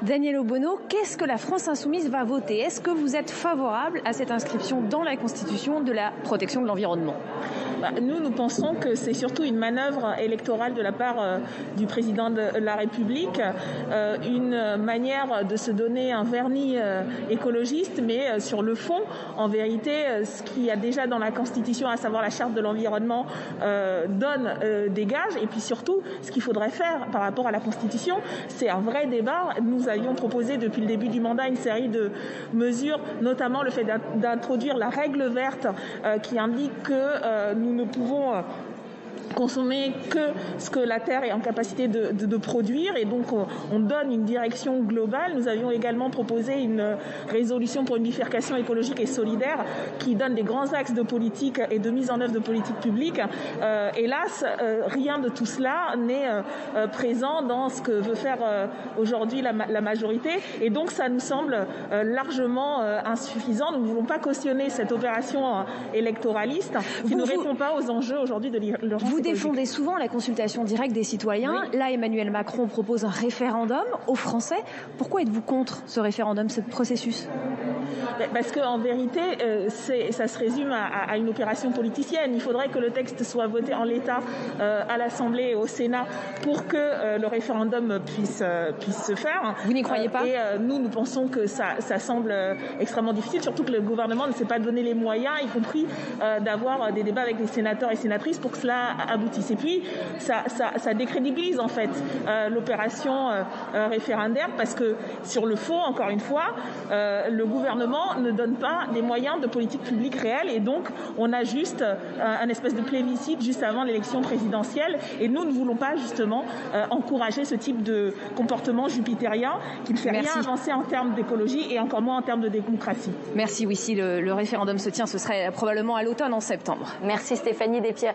Daniel Obono, qu'est-ce que la France insoumise va voter? Est-ce que vous êtes favorable à cette inscription dans la Constitution de la protection de l'environnement? Nous pensons que c'est surtout une manœuvre électorale de la part du président de la République, une manière de se donner un vernis écologiste, mais sur le fond, en vérité, ce qu'il y a déjà dans la Constitution, à savoir la Charte de l'environnement, donne des gages. Et puis surtout, ce qu'il faudrait faire par rapport à la Constitution, c'est un vrai débat. Nous avions proposé depuis le début du mandat une série de mesures, notamment le fait d'introduire la règle verte qui indique que nous ne pouvons consommer que ce que la Terre est en capacité de produire, et donc on donne une direction globale. Nous avions également proposé une résolution pour une bifurcation écologique et solidaire qui donne des grands axes de politique et de mise en œuvre de politique publique. Hélas, rien de tout cela n'est présent dans ce que veut faire aujourd'hui la majorité, et donc ça nous semble largement insuffisant. Nous ne voulons pas cautionner cette opération électoraliste qui ne répond pas aux enjeux aujourd'hui de l'urgence. Vous défendez souvent la consultation directe des citoyens. Oui. Là, Emmanuel Macron propose un référendum aux Français. Pourquoi êtes-vous contre ce référendum, ce processus? Parce qu'en vérité, ça se résume à une opération politicienne. Il faudrait que le texte soit voté en l'état à l'Assemblée et au Sénat pour que le référendum puisse se faire. Vous n'y croyez pas? Et nous pensons que ça semble extrêmement difficile, surtout que le gouvernement ne s'est pas donné les moyens, y compris d'avoir des débats avec les sénateurs et sénatrices pour que cela aboutisse. Et puis, ça décrédibilise en fait l'opération référendaire, parce que sur le fond, encore une fois, le gouvernement ne donne pas des moyens de politique publique réelle, et donc on a juste un espèce de plébiscite juste avant l'élection présidentielle, et nous ne voulons pas justement encourager ce type de comportement jupitérien qui ne fait rien avancer en termes d'écologie et encore moins en termes de démocratie. Merci. Oui, si le référendum se tient, ce serait probablement à l'automne, en septembre. Merci Stéphanie Despierres.